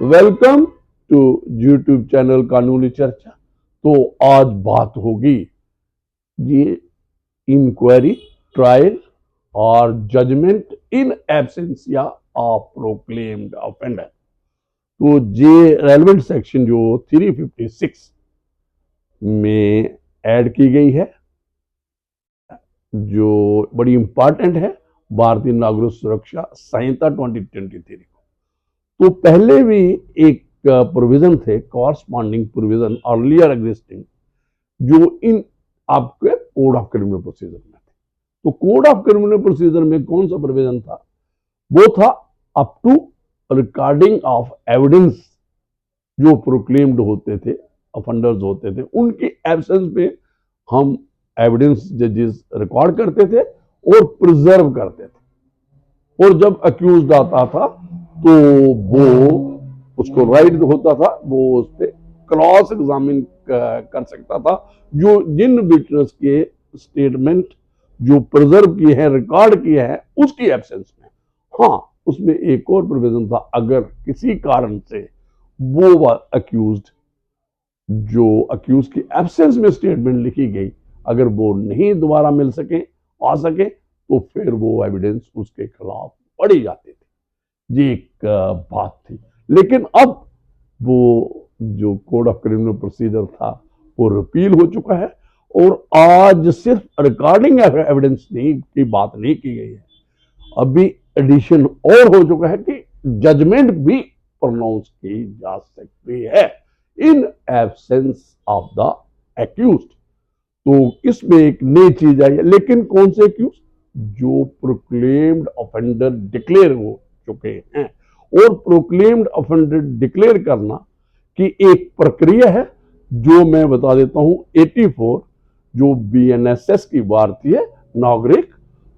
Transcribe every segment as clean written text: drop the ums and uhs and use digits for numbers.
Welcome to YouTube channel कानूनी चर्चा। तो आज बात होगी ये इंक्वायरी, ट्रायल और judgment in absentia of proclaimed offender. तो ये रेलेवेंट सेक्शन जो 356 में ऐड की गई है, जो बड़ी इंपॉर्टेंट है भारतीय नागरिक सुरक्षा संहिता 2023 को। तो पहले भी एक प्रोविजन थे, कॉरस्पॉन्डिंग प्रोविजन अर्लियर एग्जिस्टिंग, जो इन आपके कोड ऑफ क्रिमिनल प्रोसीजर में थे। तो कोड ऑफ क्रिमिनल प्रोसीजर में कौन सा प्रोविजन था? वो था up to recording of evidence. जो प्रोक्लेम्ड होते थे, ऑफेंडर्स होते थे, उनके एब्सेंस में हम एविडेंस जजेस रिकॉर्ड करते थे और प्रिजर्व करते थे। और जब अक्यूज्ड आता था तो वो उसको राइट होता था, वो उस पर क्रॉस एग्जामिन कर सकता था, जो जिन विटनेस के स्टेटमेंट जो प्रिजर्व किए हैं, रिकॉर्ड किए हैं, उसकी एब्सेंस में। हाँ, उसमें एक और प्रोविजन था, अगर किसी कारण से वो अक्यूज्ड जो अक्यूज की एब्सेंस में स्टेटमेंट लिखी गई, अगर वो नहीं दोबारा मिल सके, आ सके, तो फिर वो एविडेंस उसके खिलाफ पढ़ी जाती थी। ये एक बात थी। लेकिन अब वो जो कोड ऑफ क्रिमिनल प्रोसीजर था वो रिपील हो चुका है, और आज सिर्फ रिकॉर्डिंग एविडेंस नहीं की बात नहीं की गई है, अभी एडिशन और हो चुका है कि जजमेंट भी प्रोनाउंस की जा सकती है इन एब्सेंस ऑफ द एक्यूज्ड। तो इसमें एक नई चीज आई है। लेकिन कौन से एक्यूज? जो प्रोक्लेम्ड ऑफेंडर डिक्लेयर हो चुके हैं। और प्रोक्लेम्ड ऑफेंडर डिक्लेयर करना की एक प्रक्रिया है, जो मैं बता देता हूं। 84 जो BNSS की भारतीय नागरिक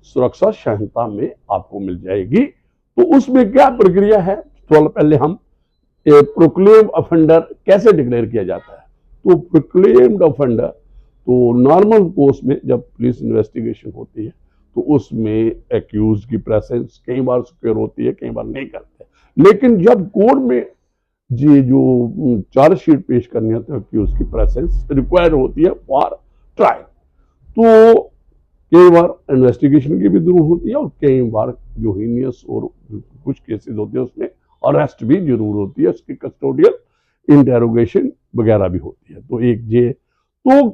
सुरक्षा संहिता में आपको मिल जाएगी। तो उसमें क्या प्रक्रिया है, थोड़ा पहले हम प्रोक्लेम्ड ऑफेंडर कैसे डिक्लेयर किया जाता है। तो प्रोक्लेम्ड ऑफेंडर, तो नॉर्मल कोर्स में जब पुलिस इन्वेस्टिगेशन होती है तो उसमें एक्यूज की प्रेजेंस कई बार सिक्योर होती है, कई बार नहीं करते। लेकिन जब कोर्ट में ये जो चार्जशीट पेश करनी होती है, एक्यूज की प्रेजेंस रिक्वायर होती है फॉर ट्रायल। तो कई बार इन्वेस्टिगेशन की भी जरूरत होती है, और कई बार जो हीनियस और कुछ केसेस होते हैं उसमें अरेस्ट भी जरूर होती है, उसकी कस्टोडियल इंटेरोगेशन वगैरह भी होती है। तो एक ये तो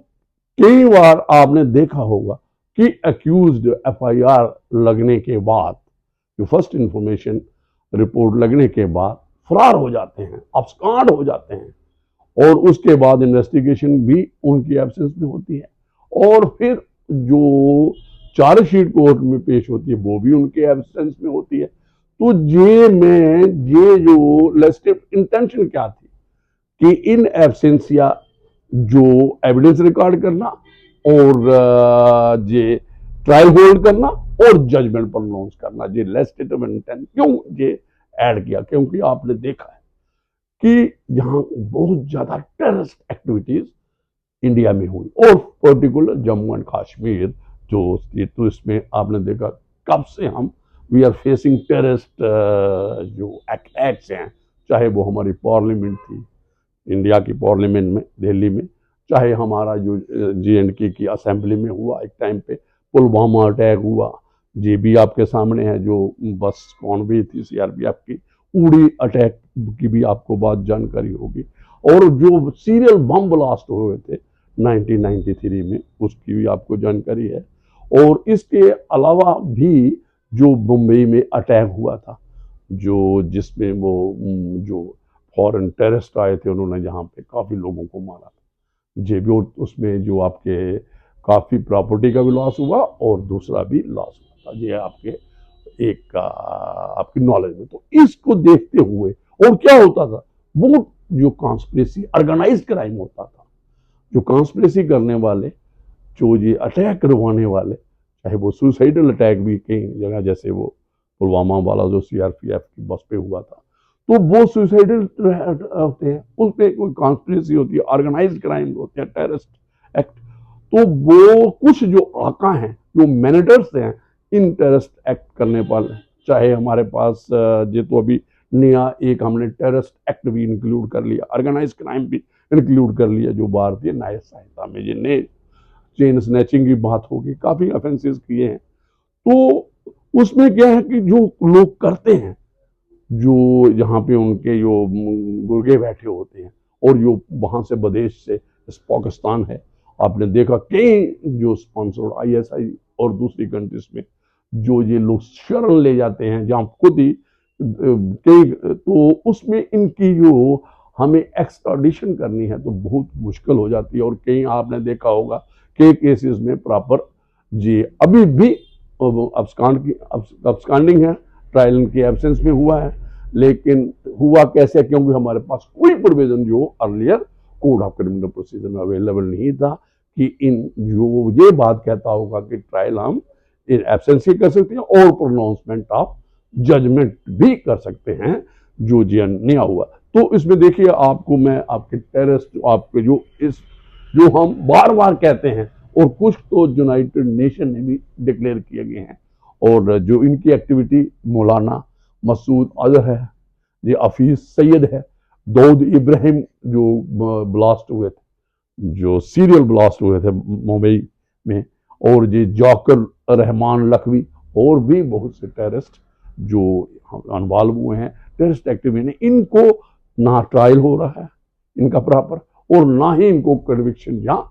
कई बार आपने देखा होगा कि अक्यूज्ड FIR लगने के बाद, जो फर्स्ट इंफॉर्मेशन रिपोर्ट लगने के बाद फरार हो जाते हैं, अब्सकॉन्ड हो जाते हैं, और उसके बाद इन्वेस्टिगेशन भी उनकी एब्सेंस में होती है, और फिर जो चार्जशीट कोर्ट में पेश होती है वो भी उनके एब्सेंस में होती है। तो ये जो लेजिस्लेटिव इंटेंशन क्या थी कि इन एब्सेंसिया जो एविडेंस रिकॉर्ड करना, और ये ट्रायल होल्ड करना, और जजमेंट प्रोनाउंस करना, ये लेजिस्लेटिव इंटेंट क्यों ये ऐड किया? क्योंकि आपने देखा है कि यहाँ बहुत ज्यादा टेररिस्ट एक्टिविटीज इंडिया में हुई, और पर्टिकुलर जम्मू एंड कश्मीर जो स्टेट, तो इसमें आपने देखा कब से हम वी आर फेसिंग टेररिस्ट जो अटैक्स हैं, चाहे वो हमारी पार्लियामेंट थी, इंडिया की पार्लियामेंट में दिल्ली में, चाहे हमारा जो J&K की असेंबली में हुआ एक टाइम पे, पुलवामा अटैक हुआ, ये भी आपके सामने है, जो बस कौन भी थी CRPF की, उड़ी अटैक की भी आपको बात जानकारी होगी, और जो सीरियल बम ब्लास्ट हुए थे 1993 में, उसकी भी आपको जानकारी है। और इसके अलावा भी जो मुंबई में अटैक हुआ था, जो जिसमें वो जो फॉरेन टेररिस्ट आए थे, उन्होंने जहाँ पे काफ़ी लोगों को मारा था, ये भी, उसमें जो आपके काफ़ी प्रॉपर्टी का भी लॉस हुआ और दूसरा भी लॉस हुआ था। ये आपके एक आपकी नॉलेज में। तो इसको देखते हुए, और क्या होता था, वो जो कॉन्स्पिरेसी ऑर्गेनाइज्ड क्राइम होता था, जो कॉन्स्पिरेसी करने वाले, जो ये अटैक करवाने वाले, चाहे वो सुसाइडल अटैक भी कई जगह, जैसे वो पुलवामा वाला जो CRPF की बस पे हुआ था, तो वो सुसाइडल होते हैं, उस पर कोई कॉन्स्पिरेसी होती है, ऑर्गेनाइज्ड क्राइम होते हैं, टेररिस्ट एक्ट। तो वो कुछ जो आका हैं, जो मैनेजर्स हैं इन टेररिस्ट एक्ट करने वाले, चाहे हमारे पास ये तो अभी नया एक हमने टेररिस्ट एक्ट भी इंक्लूड कर लिया, ऑर्गेनाइज क्राइम भी इंक्लूड कर लिया, जो भारतीय न्याय संहिता में ये नए चेन स्नैचिंग की बात होगी, काफी ऑफेंसेस किए हैं। तो उसमें क्या है कि जो लोग करते हैं, जो यहाँ पे उनके जो गुर्गे बैठे होते हैं, और जो वहां से विदेश से पाकिस्तान है, आपने देखा कई जो स्पॉन्सर्ड आईएसआई और दूसरी कंट्रीज में जो ये लोग शरण ले जाते हैं, जहाँ खुद ही कई, तो उसमें इनकी जो हमें एक्स्ट्राडिशन करनी है तो बहुत मुश्किल हो जाती है। और कई आपने देखा होगा कई केसेस में प्रॉपर जी अभी भी अब्सकॉन्डिंग है, ट्रायल की एब्सेंस में हुआ है। लेकिन हुआ कैसे, क्योंकि हमारे पास कोई प्रोविजन जो earlier code of criminal procedure में अवेलेबल नहीं था कि इन जो ये बात कहता होगा कि ट्रायल हम इन एब्सेंस ही कर सकते हैं और प्रोनाउंसमेंट ऑफ जजमेंट भी कर सकते हैं, जो जी नहीं हुआ। तो इसमें देखिए आपको मैं आपके टेररिस्ट आपके जो हम बार बार कहते हैं, और कुछ तो यूनाइटेड नेशन ने भी डिक्लेयर किए गए हैं, और जो इनकी एक्टिविटी मौलाना मसूद अजहर है, ये हफीज सैयद है, दाऊद इब्राहिम जो ब्लास्ट हुए थे, जो सीरियल ब्लास्ट हुए थे मुंबई में, और ये जाकिर रहमान लखवी, और भी बहुत से टेररिस्ट जो इन्वॉल्व हुए हैं टेररिस्ट एक्टिविटी में, इनको ना ट्रायल हो रहा है इनका प्रॉपर, और ना ही इनको कन्विक्शन या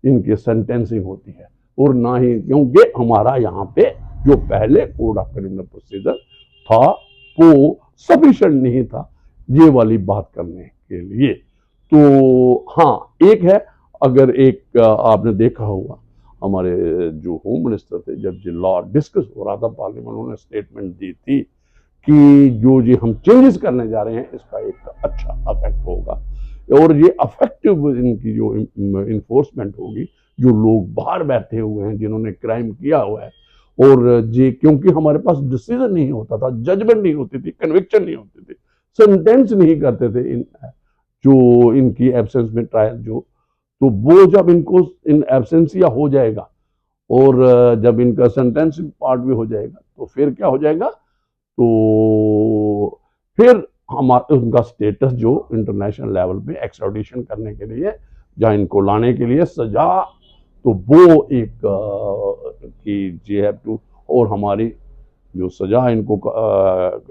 इनकी सेंटेंसिंग होती है, और ना ही, क्योंकि हमारा यहाँ पे जो पहले कोड ऑफ क्रिमिनल प्रोसीजर था वो सफिशिएंट नहीं था ये वाली बात करने के लिए। तो हाँ, एक है, अगर एक आपने देखा होगा हमारे जो होम मिनिस्टर थे, जब ये लॉ डिस्कस हो रहा था पार्लियामेंट, उन्होंने स्टेटमेंट दी थी कि जो ये हम चेंजेस करने जा रहे हैं इसका एक अच्छा इफेक्ट होगा, और ये अफेक्टिव इनकी जो इन्फोर्समेंट होगी, जो लोग बाहर बैठे हुए हैं जिन्होंने क्राइम किया हुआ है, और ये क्योंकि हमारे पास डिसीजन नहीं होता था, जजमेंट नहीं होती थी, कन्विक्शन नहीं होती थी, सेंटेंस नहीं करते थे इन जो इनकी एब्सेंस में ट्रायल जो, तो वो जब इनको इन एब्सेंसिया हो जाएगा और जब इनका सेंटेंस पार्ट भी हो जाएगा, तो फिर क्या हो जाएगा, तो फिर हमारा उनका स्टेटस जो इंटरनेशनल लेवल पे एक्स्ट्राडिशन करने के लिए, जहाँ इनको लाने के लिए सजा, तो वो एक कि जी हैव टू, और हमारी जो सजा इनको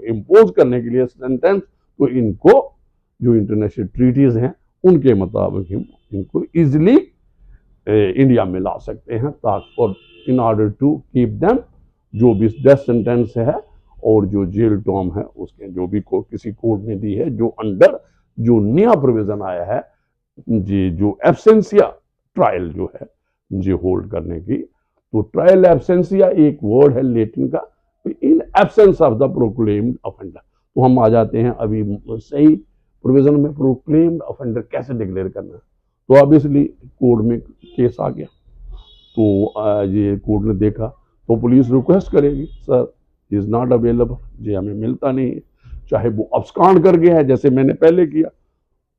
इम्पोज करने के लिए सेंटेंस, तो इनको जो इंटरनेशनल ट्रीटीज हैं उनके मुताबिक हम इनको इजिली इंडिया में ला सकते हैं, ताकि और in order to keep them, जो भी डेथ सेंटेंस है और जो जेल टर्म है उसके जो भी किसी कोर्ट ने दी है, जो अंडर जो नया प्रोविजन आया है जी, जो एब्सेंसिया ट्रायल जो है जी होल्ड करने की, तो ट्रायल एब्सेंसिया एक वर्ड है लेटिन का, इन absence of the proclaimed offender, तो हम आ जाते हैं अभी सही प्रोविजन में, प्रोक्लेम्ड ऑफेंडर कैसे डिक्लेयर करना है। तो ऑब्वियसली कोर्ट में केस आ गया, तो ये कोर्ट ने देखा, तो पुलिस रिक्वेस्ट करेगी, सर इज नॉट अवेलेबल, जी हमें मिलता नहीं है, चाहे वो अब्सकॉन्ड कर गया है जैसे मैंने पहले किया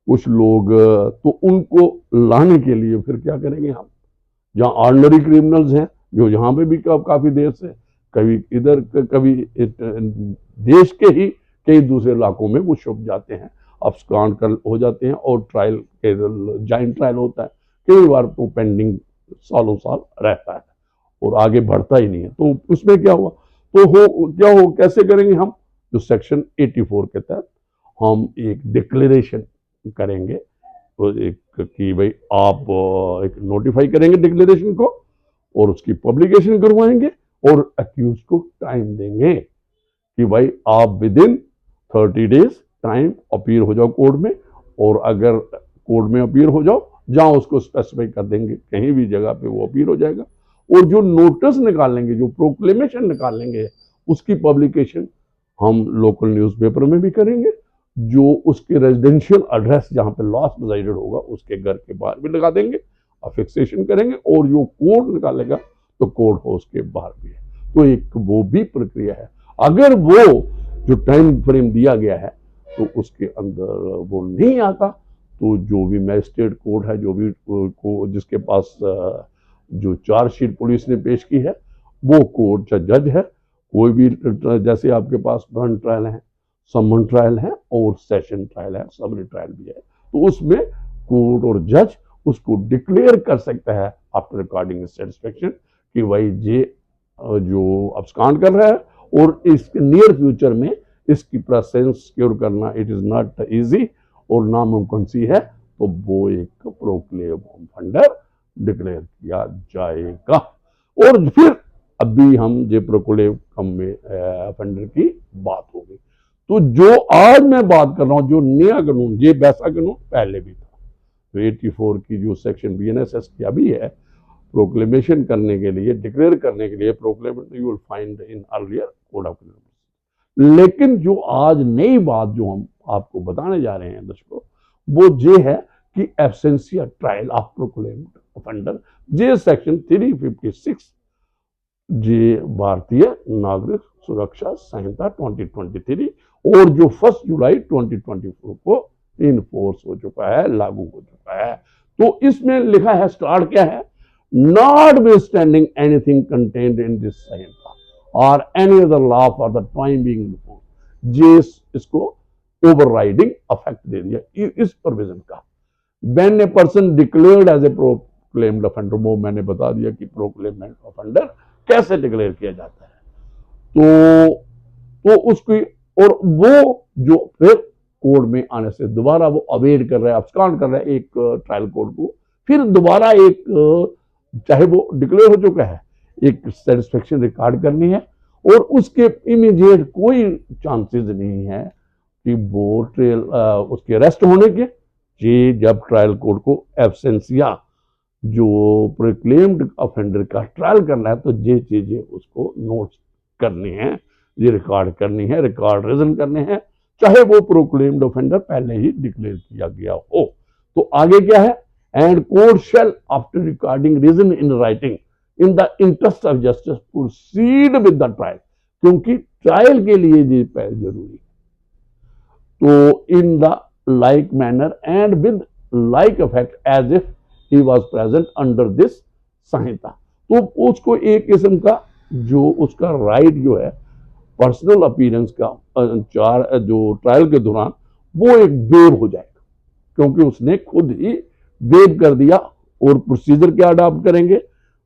कुछ लोग, तो उनको लाने के लिए फिर क्या करेंगे हम, जहाँ ऑर्डिनरी क्रिमिनल्स हैं जो यहाँ पे भी काफी देर से, कभी इधर कभी देश के ही कई दूसरे इलाकों में वो छुप जाते हैं, अब्सकॉन्ड कर हो जाते हैं, और ट्रायल जॉइंट ट्रायल होता है, कई बार तो पेंडिंग सालों साल रहता है और आगे बढ़ता ही नहीं है। तो उसमें क्या हुआ, तो क्या हो कैसे करेंगे हम, जो सेक्शन 84 के तहत हम एक डिक्लेरेशन करेंगे, तो एक कि भाई आप एक नोटिफाई करेंगे डिक्लेरेशन को, और उसकी पब्लिकेशन करवाएंगे, और अक्यूज को टाइम देंगे कि भाई आप with in 30 days time appear हो जाओ कोर्ट में, और अगर कोर्ट में अपीयर हो जाओ, जहां उसको स्पेसिफाई कर देंगे कहीं भी जगह पे वो अपीयर हो जाएगा, और जो नोटिस निकालेंगे, जो प्रोक्लेमेशन निकालेंगे, उसकी पब्लिकेशन हम लोकल न्यूज़पेपर में भी करेंगे, जो उसके रेजिडेंशियल एड्रेस जहाँ पे लॉस्ट रिजाइडेड होगा उसके घर के बाहर भी लगा देंगे, फिक्सेशन करेंगे, और जो कोर्ट निकालेगा तो कोर्ट हाउस के बाहर भी है। तो एक वो भी प्रक्रिया है, अगर वो जो टाइम फ्रेम दिया गया है तो उसके अंदर वो नहीं आता, तो जो भी मैजिस्ट्रेट कोर्ट है, जो भी को जिसके पास जो चार्जशीट पुलिस ने पेश की है, वो कोर्ट जज है, कोई भी, जैसे आपके पास ब्रन ट्रायल है, समन ट्रायल है और सेशन ट्रायल है, समरी ट्रायल भी है। तो उसमें कोर्ट और जज उसको डिक्लेयर कर सकता है आफ्टर रिकॉर्डिंग सेटिस्फेक्शन कि भाई ये जो अब्सकॉन्ड कर रहा है और इसके नियर फ्यूचर में इसकी प्रेजेंस सिक्योर करना इट इज नॉट इजी और नामुमकिन सी है, तो वो एक प्रोक्लेम ऑफेंडर डिक्लेयर किया जाएगा। और फिर अभी हम जे प्रोक्लेम ऑफेंडर की बात होगी। तो जो आज मैं बात कर रहा हूं, जो नया कानून, ये वैसा कानून पहले भी था। तो 84 की जो सेक्शन BNSS की अभी है, प्रोक्लेमेशन करने के लिए, डिक्लेयर करने के लिए, proclamation you will find in earlier code of criminal. लेकिन जो आज नई बात जो हम आपको बताने जा रहे हैं दर्शकों, वो ये है कि absentia trial of proclaimed offender, ये सेक्शन 356 जे भारतीय नागरिक सुरक्षा संहिता 2023 और जो 1 जुलाई 2024 को इन फोर्स हो चुका है, लागू हो चुका है। तो इसमें लिखा है, स्टार्ट क्या है, notwithstanding anything contained in this Sanhita और any other law for the time being enforced, ये इसको ओवरराइडिंग अफेक्ट दे दिया इस प्रोविजन का। When a person declared as a proclaimed offender, वो मैंने बता दिया कि प्रोक्लेम्ड ऑफेंडर कैसे डिक्लेयर किया जाता है। तो उसकी, और वो जो फिर कोर्ट में आने से दोबारा वो अवेयर कर रहा है, अब्सकॉन्ड कर रहा है एक ट्रायल कोर्ट को, फिर दोबारा एक, चाहे वो डिक्लेयर हो चुका है, एक सेटिस्फेक्शन रिकॉर्ड करनी है और उसके इमीडिएट कोई चांसेस नहीं है कि वो ट्रायल उसके अरेस्ट होने के। ये जब ट्रायल कोर्ट को एब्सेंशिया जो प्रोक्लेम्ड ऑफेंडर का ट्रायल करना है, तो ये चीजें उसको नोट करनी है, ये रिकॉर्ड करनी है, रिकॉर्ड रीजन करने हैं, चाहे वो प्रोक्लेम्ड ऑफेंडर पहले ही डिक्लेयर किया गया हो। तो आगे क्या है, and court shall after recording reason in writing in the interest of justice proceed with the trial, क्योंकि ट्रायल के लिए ये जरूरी। तो in the like manner and with like effect as if he was present under this Sanhita. तो उसको एक किस्म का जो उसका राइट जो है पर्सनल अपीयरेंस का जो ट्रायल के दौरान, वो एक वेव हो जाएगा, क्योंकि उसने खुद ही वेव कर दिया। और प्रोसीजर क्या अडॉप्ट करेंगे,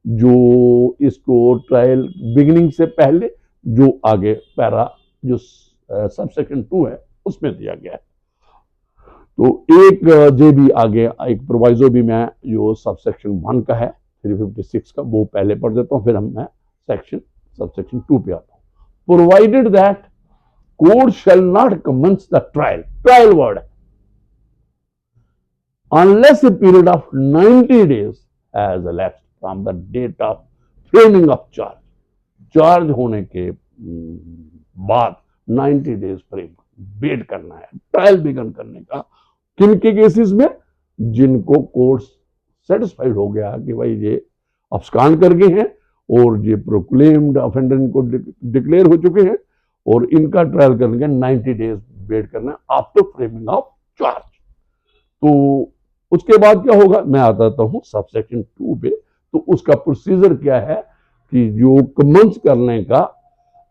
जो इसको ट्रायल बिगिनिंग से पहले जो आगे पैरा जो सबसेक्शन 2 है उसमें दिया गया है। तो एक जे भी आगे एक प्रोवाइजो भी मैं जो सबसेक्शन 1 का है 356 का, वो पहले पढ़ देता हूं, फिर मैं सबसेक्शन 2 पे आता हूं। Provided that court shall not commence the trial, trial word है, unless a period of 90 days has elapsed from the date of framing of charge, charge होने के बाद 90 डेज फ्रेम वेट करना है ट्रायल बिगन करने का। किन के केसेस में, जिनको कोर्ट सेटिस्फाइड हो गया कि भाई ये अब्सकॉन्ड कर गए हैं और ये प्रोक्लेम्ड ऑफेंडर इनको डिक्लेयर हो चुके हैं और इनका ट्रायल करने के 90 डेज वेट करना है आफ्टर फ्रेमिंग ऑफ चार्ज। तो उसके बाद क्या होगा, मैं आता हूं सबसेक्शन 2 पे। तो उसका प्रोसीजर क्या है कि जो कमेंस करने का,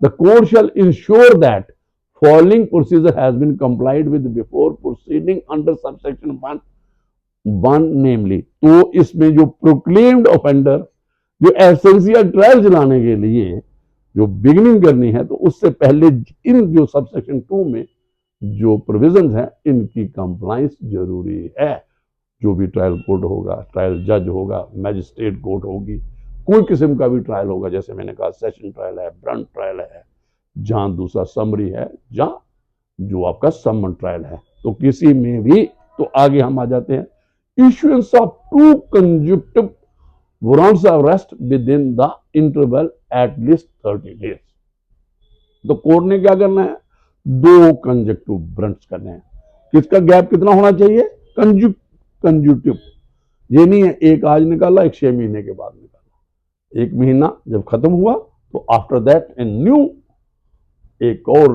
the court shall ensure that following procedure has been complied with before proceeding under subsection 1 namely. तो इसमें जो प्रोक्लेम्ड ऑफेंडर जो एसेंशियल ट्रायल चलाने के लिए जो बिगिनिंग करनी है, तो उससे पहले इन जो सबसेक्शन 2 में जो प्रोविजंस हैं इनकी कंप्लाइंस जरूरी है। जो भी ट्रायल कोर्ट होगा, ट्रायल जज होगा, मैजिस्ट्रेट कोर्ट होगी, कोई किस्म का भी ट्रायल होगा, जैसे मैंने कहा सेशन ट्रायल है, ब्रंट ट्रायल है, जहां दूसरा समरी है, जहां जो आपका समन ट्रायल है, तो किसी में भी। तो आगे हम आ जाते हैं, issuance of 2 consecutive warrants of arrest with in the interval at least 30 days. तो कोर्ट ने क्या करना है, 2 कंसेक्यूटिव वारंट्स करने हैं। किसका गैप कितना होना चाहिए, कंसेक्यूटिव, ये नहीं है एक आज निकाला एक 6 महीने के बाद निकाला, 1 महीना जब खत्म हुआ तो आफ्टर दैट ए न्यू एक और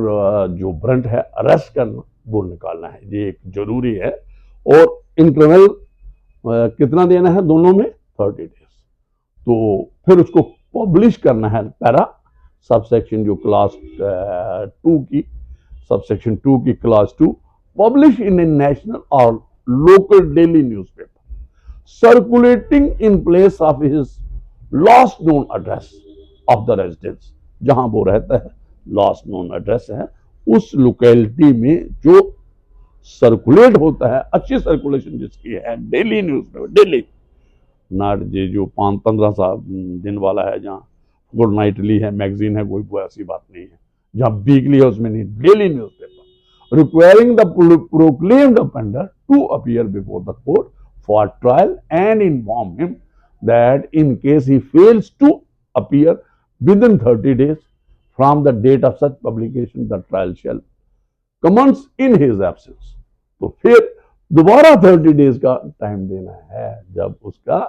जो वारंट है अरेस्ट करना वो निकालना है, ये एक जरूरी है। और इंटरवल कितना देना है दोनों में, 30 डेज। तो फिर उसको पब्लिश करना है पैरा सबसेक्शन जो क्लास 2 की सबसेक्शन 2 की class 2, publish in a national और local daily newspaper circulating in place of his lost known address of the residence, जहां वो रहता है लॉस्ट नोन एड्रेस है, उस लोकेलिटी में जो सर्कुलेट होता है, अच्छी सर्कुलेशन जिसकी है, डेली न्यूज़पेपर, डेली, नॉट ये जो 5-15 दिन वाला है, जहाँ गुड नाइटली है, मैगजीन है, कोई ऐसी बात नहीं है। जहाँ वीकली है उसमें नहीं, daily newspaper requiring the proclaimed offender to appear before the court for trial and inform him that in case he fails to appear within 30 days from the date of such publication, the trial shall commence in his absence. तो फिर दोबारा 30 days का time देना है। जब उसका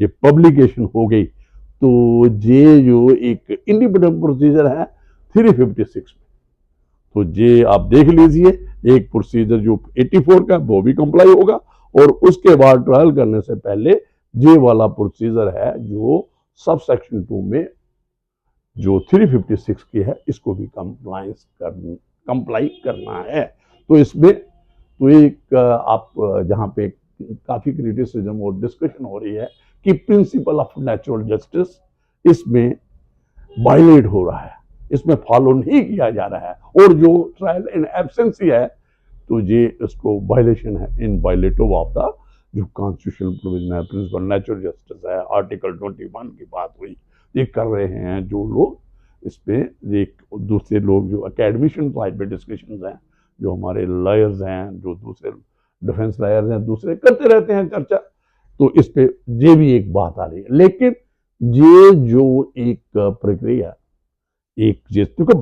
ये publication हो गई तो ये जो एक इंडिपेंडेंट प्रोसीजर है 356 में, तो ये आप देख लीजिए, एक प्रोसीजर जो 84 का वो भी कंप्लाई होगा, और उसके बाद ट्रायल करने से पहले ये वाला प्रोसीजर है जो सब सेक्शन 2 में जो 356 की है, इसको भी कंप्लाई करना है। तो इसमें तो एक आप जहाँ पे काफी क्रिटिसिज्म और डिस्कशन हो रही है कि प्रिंसिपल ऑफ नेचुरल जस्टिस इसमें वायलेट हो रहा है, इसमें फॉलो नहीं किया जा रहा है, और जो ट्रायल इन एब्सेंसी है तो ये इसको वायलेशन है, इन वायलेटिव ऑफ द जो कॉन्स्टिट्यूशनल प्रोविजन है, प्रिंसिपल नेचुरल जस्टिस है, आर्टिकल 21 की बात हुई, ये कर रहे हैं जो लोग इस पे, एक दूसरे लोग जो अकेडमिशियन साइड पे डिस्कशन हैं, जो हमारे लॉयर्स हैं, जो दूसरे डिफेंस लॉयर्स हैं, दूसरे करते रहते हैं चर्चा, तो इस पे ये भी एक बात आ रही है। लेकिन ये जो एक प्रक्रिया, एक जिसको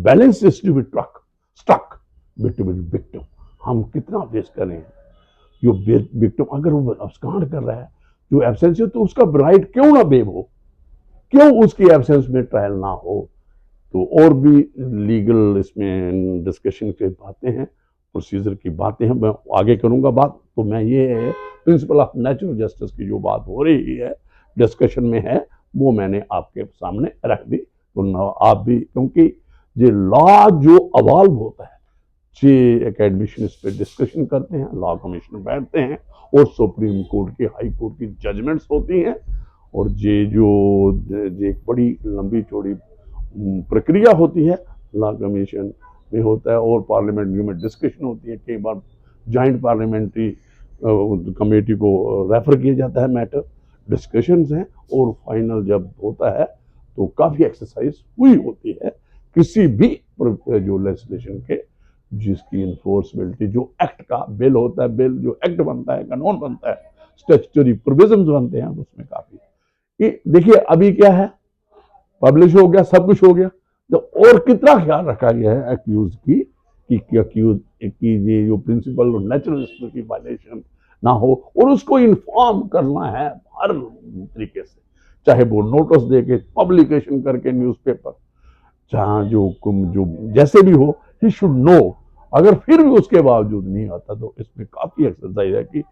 balance is to be struck between victim, हम कितना फेस करें, जो विक्टिम अगर वो अब्सकॉन्ड कर रहा है, जो एब्सेंस है, तो उसका राइट क्यों ना वेव हो, क्यों उसकी एब्सेंस में ट्रायल ना हो। तो और भी लीगल इसमें डिस्कशन की बातें हैं, प्रोसीजर की बातें हैं, मैं आगे करूंगा बात। तो मैं ये प्रिंसिपल ऑफ नेचुरल जस्टिस की जो बात हो रही है, डिस्कशन में है, वो मैंने आपके सामने रख दी। तो आप भी, क्योंकि ये लॉ जो अवॉल्व होता है, ये एकेडमिशियन इस पर डिस्कशन करते हैं, लॉ कमीशन बैठते हैं, और सुप्रीम कोर्ट की, हाई कोर्ट की जजमेंट्स होती हैं, और ये जो एक बड़ी लंबी चौड़ी प्रक्रिया होती है, लॉ कमीशन में होता है, और पार्लियामेंट में डिस्कशन होती है, कई बार जॉइंट पार्लियामेंट्री कमेटी को रेफर किया जाता है, मैटर डिस्कशंस हैं, और फाइनल जब होता है तो काफ़ी एक्सरसाइज हुई होती है किसी भी जो लेजिस्लेशन के, जिसकी इन्फोर्सबिलिटी, जो एक्ट का बिल होता है, बिल जो एक्ट बनता है, कानून बनता है, स्टैट्यूटरी प्रोविजंस बनते हैं, तो उसमें काफ़ी देखिए अभी क्या है, पब्लिश हो गया, सब कुछ हो गया, तो और कितना ख्याल रखा गया है एक्यूज की कि एक्यूज की ये जो प्रिंसिपल और नेचुरल जस्टिस की वायलेशन ना हो, और उसको इन्फॉर्म करना है हर तरीके से, चाहे वो नोटिस दे के, पब्लिकेशन करके न्यूज़पेपर, जहाँ जो जैसे भी हो, ही शुड नो। अगर फिर भी उसके बावजूद नहीं आता, तो इसमें काफ़ी एक्सरसाइज है कि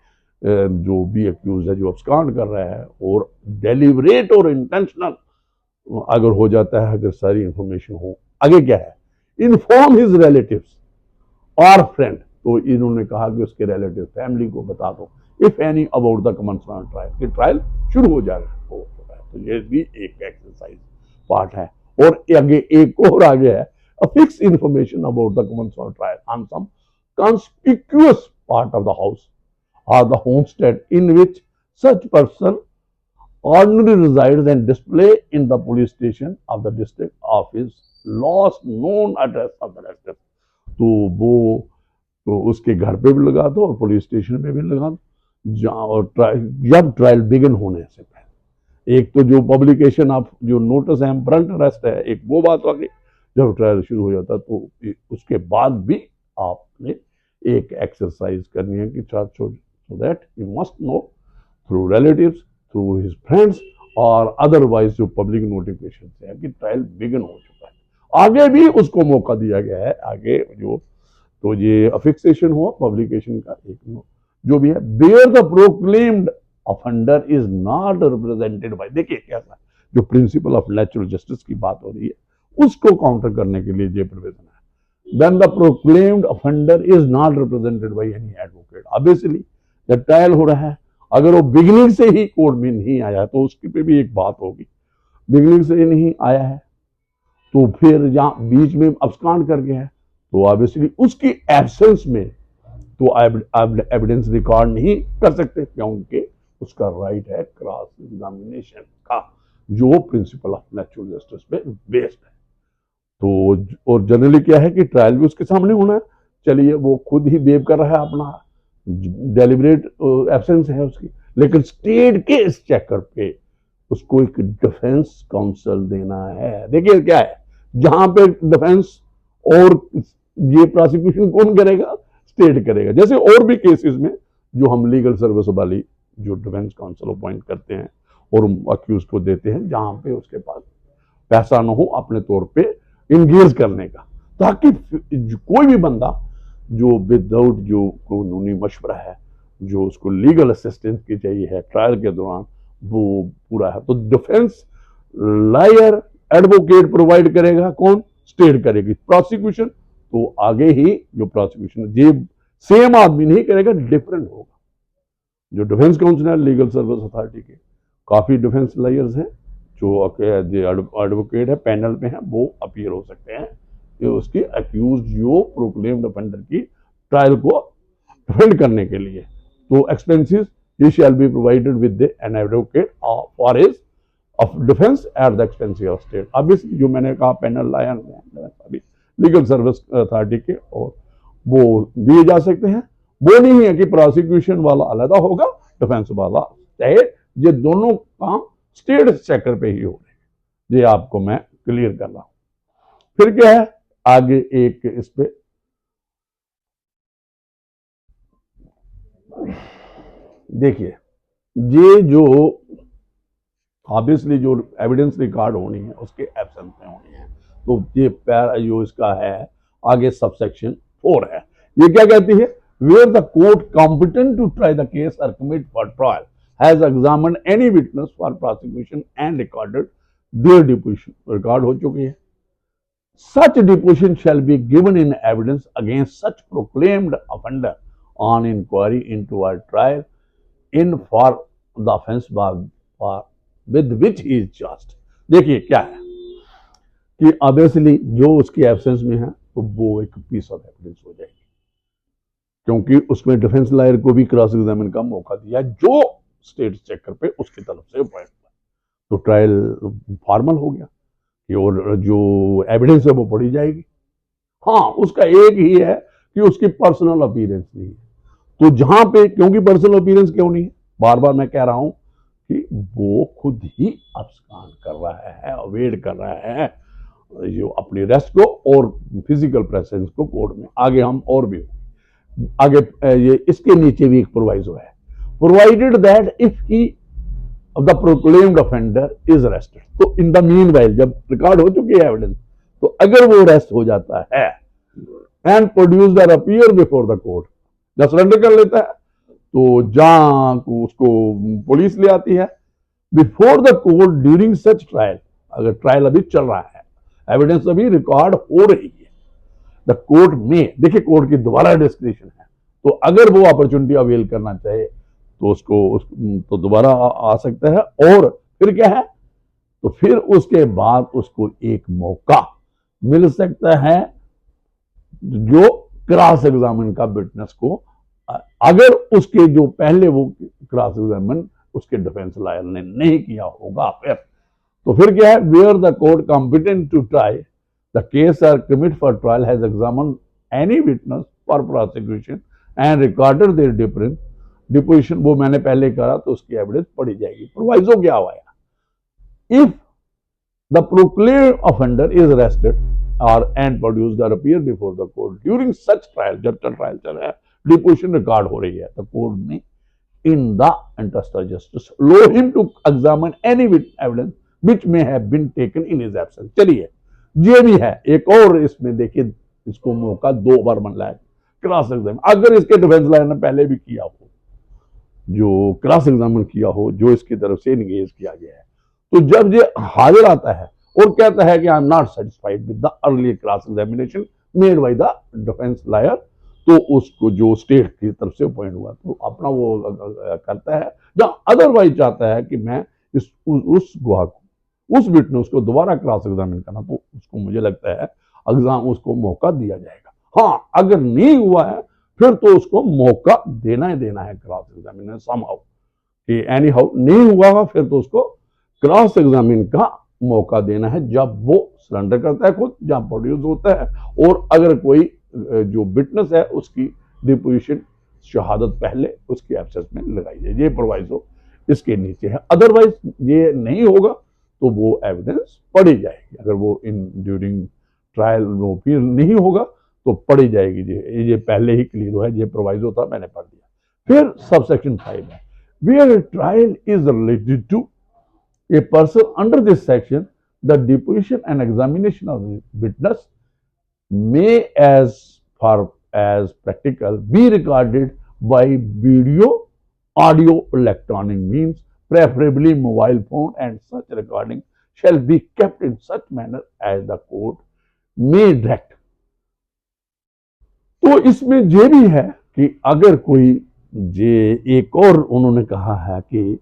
जो भी एक्यूज है, जो अब्सकॉन्ड कर रहा है, और डेलिबरेट और इंटेंशनल अगर हो जाता है, अगर सारी इंफॉर्मेशन हो, आगे क्या है, इन्फॉर्म हिज रिलेटिव्स और फ्रेंड, तो इन्होंने कहा कि उसके रिलेटिव फैमिली को बता दो, if any about the commencement trial, कि ट्रायल शुरू हो जाएगा। तो ये भी एक एक्सरसाइज पार्ट है। और आगे एक और आगे है, a fixed information about the commencement trial on some conspicuous part of the house or the homestead in which such person ordinarily resides and display in the police station of the district of his lost known address of the resident। तो वो तो उसके घर पे भी लगा दो और पुलिस स्टेशन पे भी लगा दो, जहाँ और जब ट्रायल बिगिन होने से पहले। एक तो जो पब्लिकेशन ऑफ जो नोटिस है, ब्रंट अरेस्ट है, एक वो बात आ गई। जब ट्रायल शुरू हो जाता तो उसके बाद भी आपने एक एक्सरसाइज करनी है कि so that you must know through relatives, through his friends और अदरवाइज जो पब्लिक नोटिफिकेशन है कि ट्रायल बिगिन हो चुका है। आगे भी उसको मौका दिया गया है, आगे जो तो ये अफिक्सेशन हुआ पब्लिकेशन का एक जो भी है, where the proclaimed offender is not represented by, देखिए कैसा जो प्रिंसिपल ऑफ नेचुरल जस्टिस की बात हो रही है, उसको काउंटर करने के लिए ये प्रोविजन है। when the proclaimed offender is not represented by any advocate. Obviously जब ट्रायल हो रहा है, अगर वो बिगिनिंग से ही कोर्ट में नहीं आया तो उसके पे भी एक बात होगी। बिगिनिंग से नहीं आया है तो फिर जहाँ बीच में अब्सकॉन्ड कर गया है तो ऑब्वियसली उसकी एब्सेंस में तो एविडेंस रिकॉर्ड नहीं कर सकते, क्योंकि उसका राइट है क्रॉस एग्जामिनेशन का, जो प्रिंसिपल ऑफ नेचुरल जस्टिस पे बेस्ड है। तो और जनरली क्या है कि ट्रायल भी उसके सामने होना है। चलिए वो खुद ही वेव कर रहा है, अपना डेलिबरेट एब्सेंस है उसकी, लेकिन स्टेट के इस चक्कर पे उसको एक डिफेंस काउंसिल देना है। देखिए क्या है, जहां पे डिफेंस और ये प्रोसिक्यूशन कौन करेगा, स्टेट करेगा। जैसे और भी केसेस में जो हम लीगल सर्विस वाली जो डिफेंस काउंसिल अपॉइंट करते हैं और अक्यूज को देते हैं, जहां पे उसके पास पैसा ना हो अपने तौर पे इंगेज करने का, ताकि कोई भी बंदा जो विदाउट जो कानूनी मशवरा है, जो उसको लीगल असिस्टेंस की चाहिए है ट्रायल के दौरान, वो पूरा है। तो डिफेंस लायर एडवोकेट प्रोवाइड करेगा, कौन, स्टेट करेगी। प्रोसिक्यूशन तो आगे ही जो प्रोसिक्यूशन ये सेम आदमी नहीं करेगा, डिफरेंट होगा। जो डिफेंस काउंसिल है लीगल सर्विस अथॉरिटी के, काफी डिफेंस लायर्स हैं जो एडवोकेट है पैनल में है, वो अपीयर हो सकते हैं कि उसकी अक्यूज जो प्रोक्लेम्ड ऑफेंडर की ट्रायल को डिफेंड करने के लिए। तो expenses he shall be provided with an advocate for his of defence at the expense of state. अभी जो मैंने कहा पैनल लायर अभी लीगल सर्विस अथॉरिटी के, और वो दिए जा सकते हैं। वो नहीं है कि प्रोसिक्यूशन वाला अलग होगा, डिफेंस वाला, चाहे ये दोनों काम स्टेट सेक्टर पे ही हो रहे हैं। ये आपको मैं क्लियर कर रहा हूं। फिर क्या है आगे एक इस पे देखिए, ये जो ऑब्वियसली जो एविडेंस रिकॉर्ड होनी है उसके एब्सेंस में होनी है। तो ये पैरा जो इसका है आगे सबसेक्शन 4 है, ये क्या कहती है, where the court competent to try the case और commit for trial has examined any witness for prosecution and recorded their deposition, record हो चुकी है। Such deposition shall be given in evidence against such proclaimed offender on inquiry into a trial in for the offense with which he is charged। देखिए क्या है कि obviously जो उसकी absence में है तो वो एक पीस ऑफ एविडेंस हो जाएगी, क्योंकि उसमें डिफेंस लॉयर को भी क्रॉस एग्जामिन का मौका दिया जो स्टेट चेकर पे उसकी तरफ से अपॉइंट हुआ, तो ट्रायल फॉर्मल हो गया और जो एविडेंस है वो पढ़ी जाएगी। हाँ, उसका एक ही है कि उसकी पर्सनल अपीयरेंस नहीं है। तो जहां पे, क्योंकि पर्सनल अपीयरेंस क्यों नहीं है, बार बार मैं कह रहा हूं कि वो खुद ही अब्सकॉन्ड कर रहा है, अवॉइड कर रहा है जो अपनी रेस्ट को और फिजिकल प्रेजेंस को कोर्ट में। आगे हम और भी आगे ये इसके नीचे भी एक प्रोवाइजो है, provided that if he the proclaimed offender is arrested. तो इन द मीन वाइल जब रिकॉर्ड हो चुकी है एविडेंस, तो अगर वो अरेस्ट हो जाता है एंड प्रोड्यूस और अपीयर बिफोर द कोर्ट, जब सरेंडर कर लेता है तो जहां उसको पुलिस ले आती है before the court during such trial, अगर ट्रायल अभी चल रहा है, एविडेंस अभी रिकॉर्ड हो रही है, द कोर्ट में, देखिए कोर्ट की दोबारा डिस्क्रिप्शन है, तो अगर वो अपॉर्चुनिटी अवेल करना चाहे तो उसको तो दोबारा आ सकता है। और फिर क्या है, तो फिर उसके बाद उसको एक मौका मिल सकता है जो क्रॉस एग्जामिन का विटनेस को, अगर उसके जो पहले वो क्रॉस एग्जामिन उसके डिफेंस लॉयर ने नहीं किया होगा। फिर क्या है, where the court competent to try the case or commit for trial has examined any witness for prosecution and recorded their deposition, वो मैंने पहले कहा तो उसकी एविडेंस पढ़ी जाएगी। प्रोवाइजो क्या हुआ, if the proclaimed offender is arrested और एंड प्रोड्यूस्ड और appear before the court during such trial, जब तक ट्रायल चल रहा है, डिपोजिशन रिकॉर्ड हो रही है, तो कोर्ट में in the interest of justice allow him to examine any evidence which may have been taken in his absence. चलिए ये भी है एक और, इसमें देखिए इसको मौका 2 बार मिला है क्रॉस एग्जामिन, अगर इसके डिफेंस लॉयर ने पहले भी किया हो, जो क्रॉस एग्जामिन किया हो, जो इसकी तरफ से इंगेज किया गया है, तो जब ये हाजिर आता है और कहता है कि I am not satisfied with the early cross examination made by the defence lawyer, तो उसको जो स्टेट की तरफ से पॉइंट हुआ तो अपना वो करता है। जहाँ अदरवाइज चाहता है कि मैं उस गवाह को, उस विटनेस को दोबारा क्रॉस एग्जामिन करना, तो उसको मुझे लगता है एग्जाम उसको मौका दिया जाएगा। हाँ, अगर नहीं हुआ है फिर तो उसको मौका देना ही देना है क्रॉस एग्जामिनेशन समहाउ, कि एनी हाउ नहीं हुआ फिर तो उसको क्रॉस एग्जामिन का मौका देना है जब वो सरेंडर करता है खुद, जहां प्रोड्यूस होता है, और अगर कोई जो विटनेस है उसकी डिपोजिशन शहादत पहले उसकी एब्सेंस में लगाई जाए। ये प्रोवाइजो इसके नीचे है। अदरवाइज ये नहीं होगा तो वो एविडेंस पढ़ी जाएगी। अगर वो इन ड्यूरिंग ट्रायल वो फिर नहीं होगा तो पढ़ी जाएगी। ये पहले ही क्लियर है, ये प्रोवाइजो था, मैंने पढ़ दिया। फिर सबसेक्शन 5 है, where a trial is related to a person under this section, the deposition and examination of the witness may, as far as practical, be recorded by video, audio, electronic means, preferably mobile phone, and such recording shall be kept in such manner as the court may direct. तो इसमें ये भी है कि अगर कोई ये एक और उन्होंने कहा है कि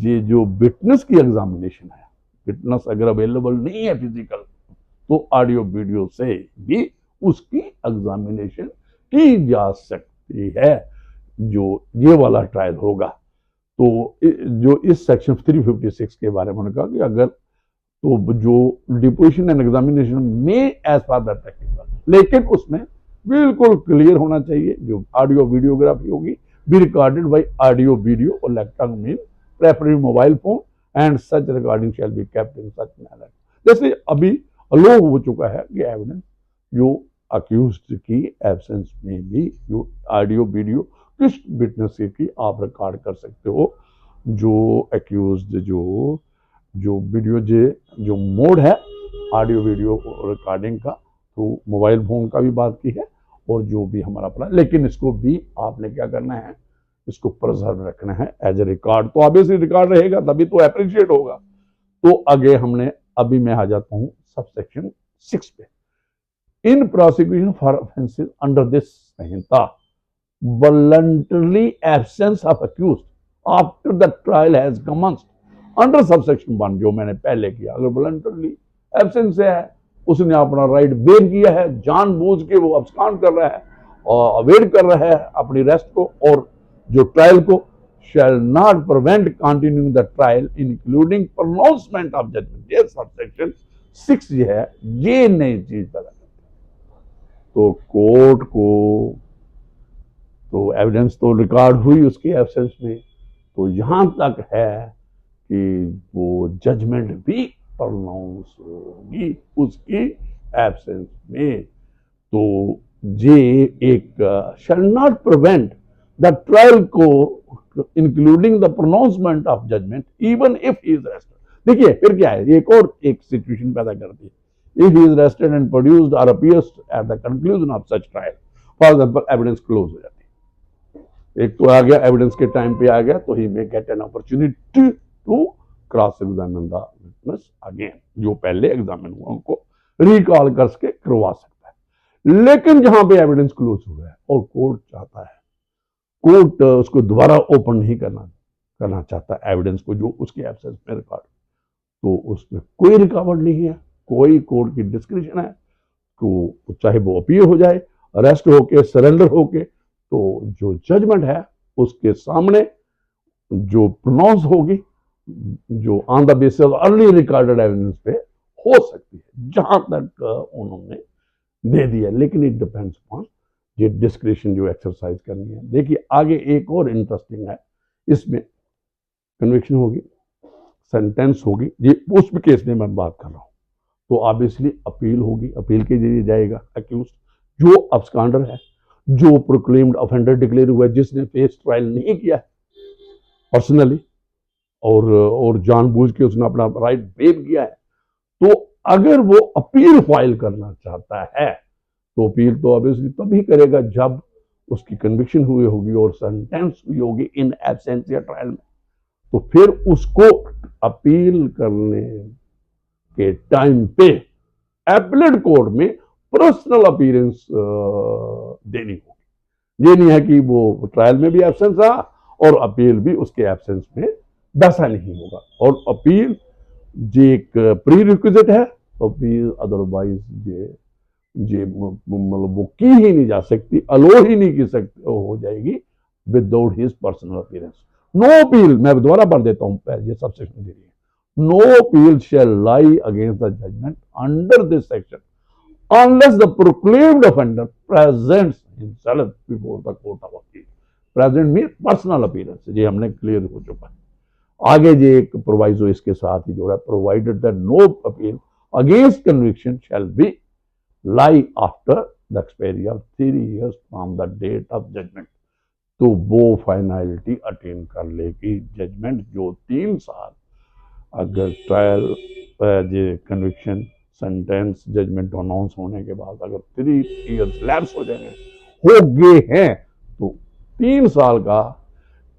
ये जो विटनेस की एग्जामिनेशन है, विटनेस अगर अवेलेबल नहीं है फिजिकल, तो ऑडियो वीडियो से भी उसकी एग्जामिनेशन की जा सकती है, जो ये वाला ट्रायल होगा। तो जो इस सेक्शन 356 के बारे में उन्होंने कहा कि अगर तो जो डिपोजिशन एंड एग्जामिनेशन में एज पर द प्रैक्टिकल, लेकिन उसमें बिल्कुल क्लियर होना चाहिए जो ऑडियो वीडियोग्राफी होगी, be recorded by audio video और electronic mean, preferably mobile phone, and such recording shall be kept in such manner. जैसे अभी अलो हो चुका है कि एविडेंस जो अक्यूज्ड की एब्सेंस में भी जो ऑडियो वीडियो किस विटनेस की आप रिकॉर्ड कर सकते हो, जो अक्यूज्ड जो वीडियो जो मोड है ऑडियो वीडियो रिकॉर्डिंग का, तो मोबाइल फोन का भी बात की है और जो भी हमारा अपना, लेकिन इसको भी आपने क्या करना है, इसको प्रिजर्व रखना है एज ए रिकॉर्ड। तो ऑब्वियसली रिकॉर्ड रहेगा तभी तो अप्रिशिएट होगा। तो आगे हमने अभी मैं आ जाता हूं सबसेक्शन 6 पे। In prosecution for offences under this Sanhita, voluntarily absence of accused after the trial has commenced under subsection 1, जो मैंने पहले किया, अगर वॉलंटरली एब्सेंस है, उसने अपना राइट वेव किया है, जानबूझ के वो अब्सकॉन्ड कर रहा है और अवेड कर रहा है अपनी रेस्ट को और जो ट्रायल को, shall not prevent continuing the trial including pronouncement of judgment. ये सबसेक्शन 6 ये है, ये नई चीज पैदा करती है। तो कोर्ट को तो एविडेंस तो रिकॉर्ड हुई उसकी एब्सेंस में, तो यहां तक है कि वो जजमेंट भी प्रोनाउंस होगी उसकी एब्सेंस में। तो ये एक shall not prevent the trial को including the pronouncement of judgment even if he is arrested. देखिए फिर क्या है, एक और एक सिचुएशन पैदा करती है, if he is arrested and produced और appears at the conclusion of such trial, for example evidence close हो जाती है, एक तो आ गया एविडेंस के टाइम पे आ गया, तो he may get an opportunity to cross examine the witness again, जो पहले एग्जामिन हुआ उनको रिकॉल करके करवा सकता है। लेकिन जहां पे एविडेंस क्लोज हुआ है और कोर्ट चाहता है, कोर्ट उसको दोबारा ओपन नहीं करना चाहता एविडेंस को जो उसके एब्सेंस में रिकॉर्ड, तो उसमें कोई रिकॉर्ड नहीं है, कोई कोर्ट की डिस्क्रिप्शन है, तो चाहे वो अपील हो जाए, अरेस्ट होके, सरेंडर होके, तो जो जजमेंट है उसके सामने जो प्रोनाउंस होगी, जो on the basis of early recorded evidence पे हो सकती है, जहां तक उन्होंने दे दिया। लेकिन इट डिपेंड्स अपॉन ये डिस्क्रिप्शन जो एक्सरसाइज करनी है। देखिए आगे एक और इंटरेस्टिंग है, इसमें कन्विक्शन होगी, सेंटेंस होगी, ये उस केस में मैं बात कर रहा हूं, तो ऑब्वियसली अपील होगी, अपील के जरिए जाएगा अक्यूज्ड जो अब्सकॉन्डर है, जो प्रोक्लेम्ड ऑफेंडर डिक्लेयर हुआ है, जिसने फेस ट्रायल नहीं किया पर्सनली और जानबूझ के उसने अपना राइट वेव किया है, तो अगर वो अपील फाइल करना चाहता है तो अपील तो ऑब्वियसली तभी करेगा जब उसकी कन्विक्शन हुई होगी और सेंटेंस हुई होगी इन एब्सेंशिया ट्रायल में। तो फिर उसको अपील करने के टाइम पे एपलेट कोर्ट में पर्सनल अपीयरेंस देनी होगी। ये नहीं है कि वो ट्रायल में भी एब्सेंस रहा और अपील भी उसके एब्सेंस में वैसा नहीं होगा। और अपील जे एक प्री रिक्विजिट है, अपील अदरवाइज ये मतलब वो की ही नहीं जा सकती, अलो ही नहीं की सकती, हो जाएगी without his personal appearance. No appeal, मैं दोबारा पढ़ देता हूं, ये सब सेक्शन दे रही है। No appeal shall lie against the judgment under this section unless the proclaimed offender presents himself before the court of appeal. Present means personal appearance, ये हमने क्लियर हो चुका है। आगे ये एक प्रोवाइजो इसके साथ ही जोड़ा, provided that no appeal against conviction shall be lie after the expiry of 3 years from the date of judgment. तो वो फाइनलिटी अटेन कर लेगी जजमेंट जो 3 साल अगर trial conviction sentence judgment announce होने के बाद अगर 3 years लैप्स हो जाएंगे, हो गए हैं, तो 3 साल का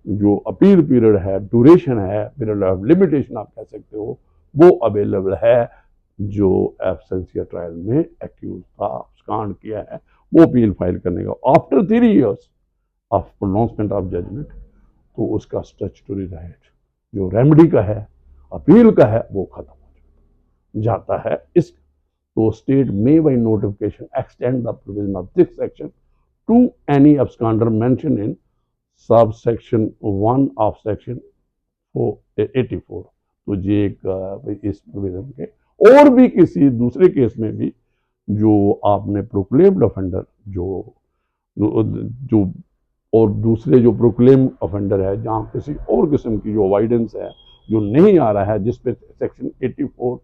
जो अपील पीरियड है, ड्यूरेशन है, पीरियड ऑफ लिमिटेशन आप कह सकते हो, वो अवेलेबल है जो एब्सेंस या ट्रायल में एक्यूज था, स्कांड किया है, वो अपील फाइल करने का। After 3 years of pronouncement of judgment, तो उसका स्टैट्यूटरी राइट जो रेमेडी का है, अपील का है, वो खत्म हो जाता है। इस तो स्टेट में by notification extend the provision of this section to any absconder mention in sub section 1 of section 84। तो ये एक इस प्रोविजन के और भी किसी दूसरे केस में भी जो आपने प्रोक्लेम्ड ऑफेंडर जो और दूसरे जो प्रोक्लेम ऑफेंडर है, जहाँ किसी और किस्म की जो अवॉइडेंस है, जो नहीं आ रहा है, जिस पे सेक्शन 84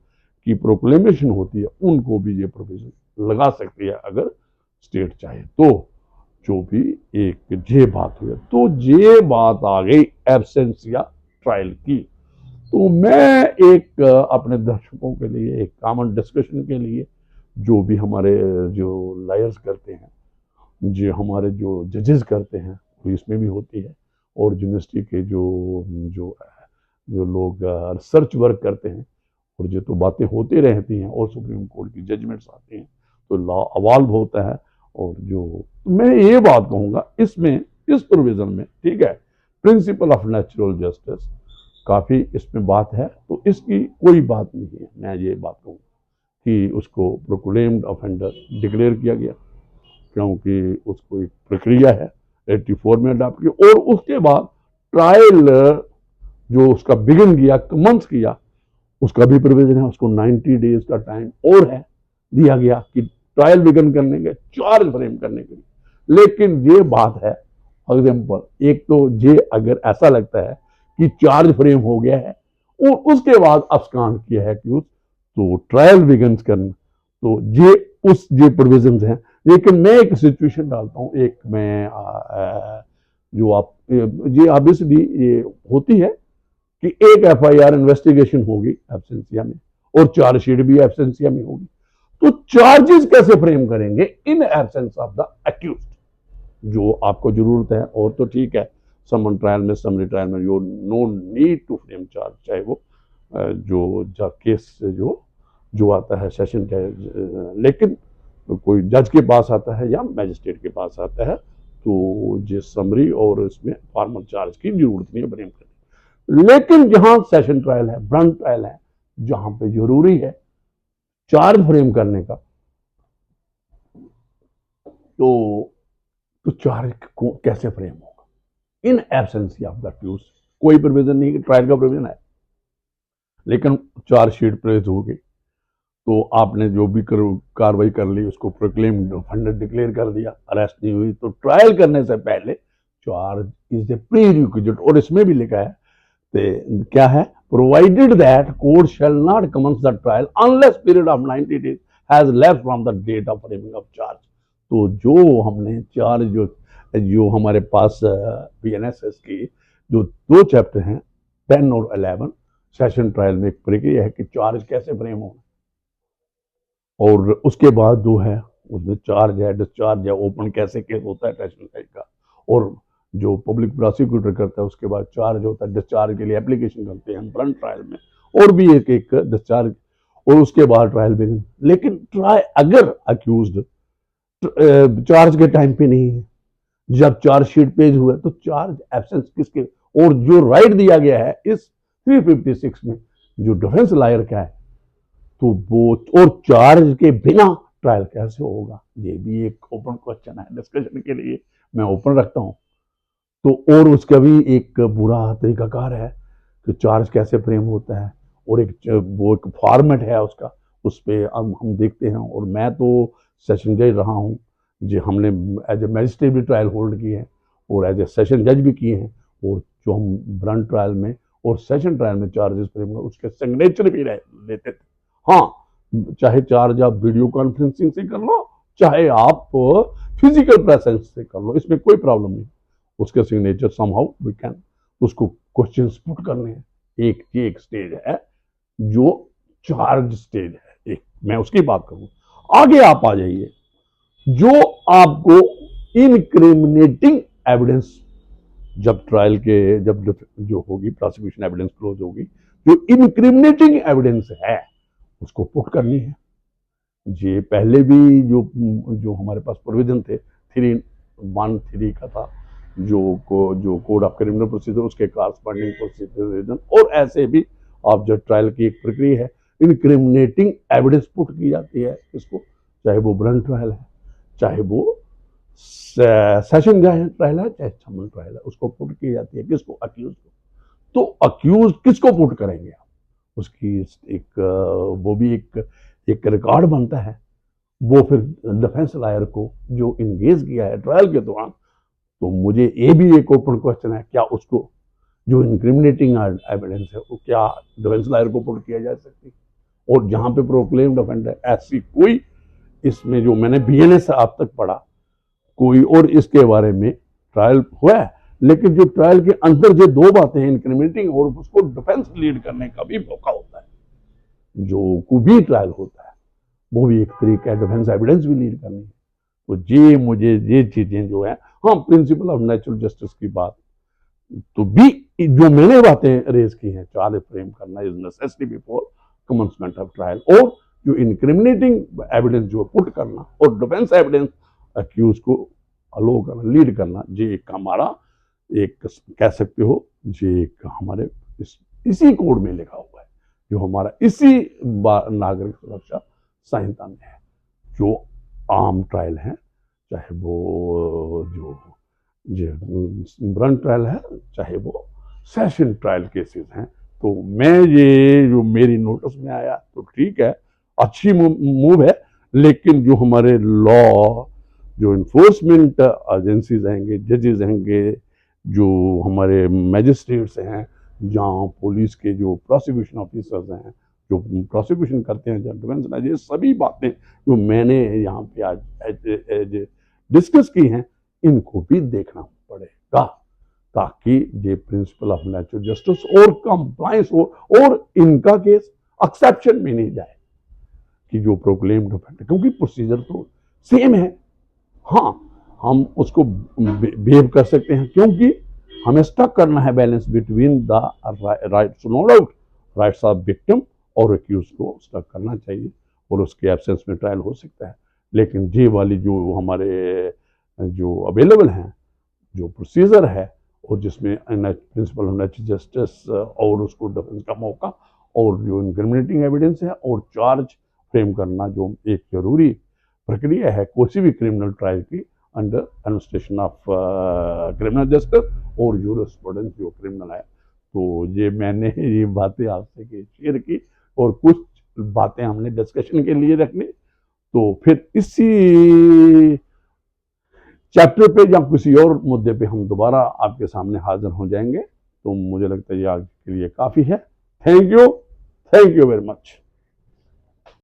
की प्रोक्लेमेशन होती है, उनको भी ये प्रोविजन लगा सकती है अगर स्टेट चाहे तो। जो भी एक ये बात हुई, तो ये बात आ गई एब्सेंस या ट्रायल की। तो मैं एक अपने दर्शकों के लिए एक कॉमन डिस्कशन के लिए, जो भी हमारे जो लॉयर्स करते हैं, जो हमारे जो जजेस करते हैं, तो इसमें भी होती है, और यूनिवर्सिटी के जो जो जो लोग रिसर्च वर्क करते हैं, और जो तो बातें होती रहती हैं, और सुप्रीम कोर्ट की जजमेंट्स आती हैं, तो लॉ अवॉल्व होता है। और जो मैं ये बात कहूँगा इसमें, इस प्रोविजन में, ठीक है, प्रिंसिपल ऑफ नेचुरल जस्टिस काफ़ी इसमें बात है, तो इसकी कोई बात नहीं है। मैं ये बात कहूँगा कि उसको प्रोक्लेम्ड ऑफेंडर डिक्लेयर किया गया, क्योंकि उसको एक प्रक्रिया है 84 में अडॉप्ट की, और उसके बाद ट्रायल जो उसका बिगिन किया, कमेंस किया, उसका भी प्रोविजन है, उसको 90 डेज का टाइम और है दिया गया कि ट्रायल बिगिन करने के, चार्ज फ्रेम करने के लिए। लेकिन ये बात है, एग्जाम्पल, एक तो ये अगर ऐसा लगता है कि चार्ज फ्रेम हो गया है और उसके बाद अब्सकॉन्ड किया है कि तो ट्रायल बिगिन करना, तो ये प्रोविजन हैं। लेकिन मैं एक सिचुएशन डालता हूँ, एक मैं जो आप ये ऑब्वियसली ये होती है कि एक एफआईआर इन्वेस्टिगेशन होगी एब्सेंसिया में, और चार्जशीट भी एब्सेंसिया में होगी, तो चार्जेस कैसे फ्रेम करेंगे in absence of the accused, जो आपको जरूरत है। और तो ठीक है, समन ट्रायल में, समरी ट्रायल में जो no need to frame charge, चाहे वो जो केस जो आता है सेशन का, लेकिन कोई जज के पास आता है या मैजिस्ट्रेट के पास आता है, तो जिस समरी और इसमें फॉर्मल चार्ज की जरूरत नहीं है फ्रेम करने। लेकिन जहां सेशन ट्रायल है, ब्रंट ट्रायल है, जहां पे जरूरी है चार्ज फ्रेम करने का, तो चार्ज को कैसे फ्रेम होगा in absence of the accused. कोई प्रोविजन नहीं कि ट्रायल का प्रोविजन है, लेकिन चार्जशीट प्रेज हो गई, तो आपने जो भी कार्रवाई कर ली, उसको प्रोक्लेम्ड ऑफेंडर डिक्लेयर कर दिया, अरेस्ट नहीं हुई, तो ट्रायल करने से पहले charge is a prerequisite. और इसमें भी लिखा है, तो क्या है, provided that court shall not commence the trial unless period of 90 days has left from the date of framing of charge. तो जो हमने चार्ज जो हमारे पास बीएनएसएस की जो 2 चैप्टर हैं, 10 और 11, सेशन ट्रायल में एक प्रक्रिया है कि चार्ज कैसे फ्रेम होगा, और उसके बाद जो है उसमें चार्ज है, डिस्चार्ज है, ओपन कैसे केस होता है सेशन ट्रायल का, और जो पब्लिक प्रोसिक्यूटर करता है उसके बाद चार्ज होता है, डिस्चार्ज के लिए एप्लीकेशन करते हैं ब्रंट ट्रायल में, और भी एक डिस्चार्ज। और उसके बाद ट्रायल बिगिन। लेकिन अगर अक्यूज्ड चार्ज के टाइम पे नहीं है, जब चार्जशीट पेश हुआ तो चार्ज एब्सेंस किसके, और जो राइट दिया गया है इस 356 में जो डिफेंस लॉयर का है, तो वो और चार्ज के बिना ट्रायल कैसे होगा, ये भी एक ओपन क्वेश्चन है डिस्कशन के लिए, मैं ओपन रखता हूं। तो और उसका भी एक बुरा तरीकाकार है कि चार्ज कैसे फ्रेम होता है, और वो एक फॉर्मेट है उसका, उस पर हम देखते हैं। और मैं तो सेशन जज रहा हूँ, जो हमने एज ए मैजिस्ट्रेट भी ट्रायल होल्ड किए हैं और एज ए सेशन जज भी किए हैं, और जो हम ब्रंट ट्रायल में और सेशन ट्रायल में चार्जेस फ्रेम में उसके सिग्नेचर भी लेते थे। हाँ, चाहे चार्ज आप वीडियो कॉन्फ्रेंसिंग से कर लो, चाहे आप फिजिकल प्रेजेंस से कर लो, इसमें कोई प्रॉब्लम नहीं। उसके सिग्नेचर समहाउ वी कैन उसको क्वेश्चंस पुट करने हैं। एक स्टेज है जो चार्ज स्टेज है, एक मैं उसकी बात करूं। आगे आप आ जाइए, जो आपको इनक्रिमिनेटिंग एविडेंस, जब ट्रायल के जब जो होगी प्रोसिक्यूशन एविडेंस क्लोज होगी, जो इनक्रिमिनेटिंग एविडेंस है उसको पुट करनी है। ये पहले भी जो हमारे पास प्रोविजन थे 313 का था, जो कोड ऑफ क्रिमिनल प्रोसीजर, उसके कॉरस्पॉन्डिंग प्रोसीजर, और ऐसे भी आप जो ट्रायल की एक प्रक्रिया है, इनक्रिमिनेटिंग एविडेंस पुट की जाती है इसको, चाहे वो ब्रंट ट्रायल है, चाहे वो सेशन ट्रायल है, चाहे समन ट्रायल है, उसको पुट की जाती है किसको, अक्यूज को। तो अक्यूज किसको पुट करेंगे आप, उसकी एक वो भी एक रिकॉर्ड बनता है, वो फिर डिफेंस लॉयर को जो इंगेज किया है ट्रायल के दौरान। तो मुझे ये भी एक ओपन क्वेश्चन है, क्या उसको जो इनक्रिमिनेटिंग एविडेंस है वो क्या डिफेंस लॉयर को पुट किया जा सकती, और जहां पे प्रोक्लेम्ड ऑफेंडर है ऐसी कोई, इसमें जो मैंने बीएनएस आप तक पढ़ा कोई, और इसके बारे में ट्रायल हुआ है, लेकिन जो ट्रायल के अंदर जो दो बातें हैं, इनक्रिमिनेटिंग और उसको डिफेंस लीड करने का भी मौका होता है, जो को भी ट्रायल होता है वो भी एक तरीका है डिफेंस एविडेंस भी लीड करनी है। तो मुझे ये चीजें जो है, हाँ प्रिंसिपल ऑफ नेचुरल जस्टिस की बात तो भी जो मैंने बातें रेज की हैं, चार्ज फ्रेम करना is necessity before commencement of trial, और जो इनक्रिमिनेटिंग एविडेंस जो पुट करना और डिफेंस एविडेंस अक्यूज को अलो करना, लीड करना, ये एक हमारा एक कह सकते हो, ये एक हमारे इसी कोड में लिखा हुआ है, जो हमारा इसी नागरिक सुरक्षा संहिता में है। जो आम ट्रायल है, चाहे वो जो ब्रंट ट्रायल है, चाहे वो सेशन ट्रायल केसेस हैं, तो मैं ये जो मेरी नोटिस में आया तो ठीक है, अच्छी मूव है, लेकिन जो हमारे लॉ जो इन्फोर्समेंट एजेंसीज रहेंगे, जजेस रहेंगे, जो हमारे मैजिस्ट्रेट्स हैं, जहाँ पुलिस के जो प्रोसिक्यूशन ऑफिसर्स हैं, जो प्रोसिक्यूशन करते हैं, जब डिफेंस, ये सभी बातें जो मैंने यहाँ पे आज डिस्कस की हैं, इनको भी देखना पड़ेगा, ताकि ये प्रिंसिपल ऑफ नेचुरल जस्टिस और कंप्लायंस हो, और इनका केस एक्सेप्शन में नहीं जाए कि जो प्रोक्लेम्ड ऑफेंडर, क्योंकि प्रोसीजर तो सेम है। हाँ, हम उसको बिहेव कर सकते हैं, क्योंकि हमें स्टक करना है balance between the rights, no doubt rights of victim और एक्यूज को स्टक करना चाहिए, और उसके एब्सेंस में ट्रायल हो सकता है। लेकिन ये वाली जो हमारे जो अवेलेबल हैं, जो प्रोसीजर है, और जिसमें प्रिंसिपल ऑफ नेचुरल जस्टिस और उसको डिफेंस का मौका, और जो इनक्रिमिनेटिंग एविडेंस है, और चार्ज फ्रेम करना, जो एक जरूरी प्रक्रिया है किसी भी क्रिमिनल ट्रायल की under administration of criminal justice और यूरिस्प्रूडेंस जो क्रिमिनल है। तो ये मैंने ये बातें आपसे शेयर की, और कुछ बातें हमने डिस्कशन के लिए रखनी, तो फिर इसी चैप्टर पे या किसी और मुद्दे पे हम दोबारा आपके सामने हाजिर हो जाएंगे। तो मुझे लगता है ये आज के लिए काफ़ी है। Thank you very much.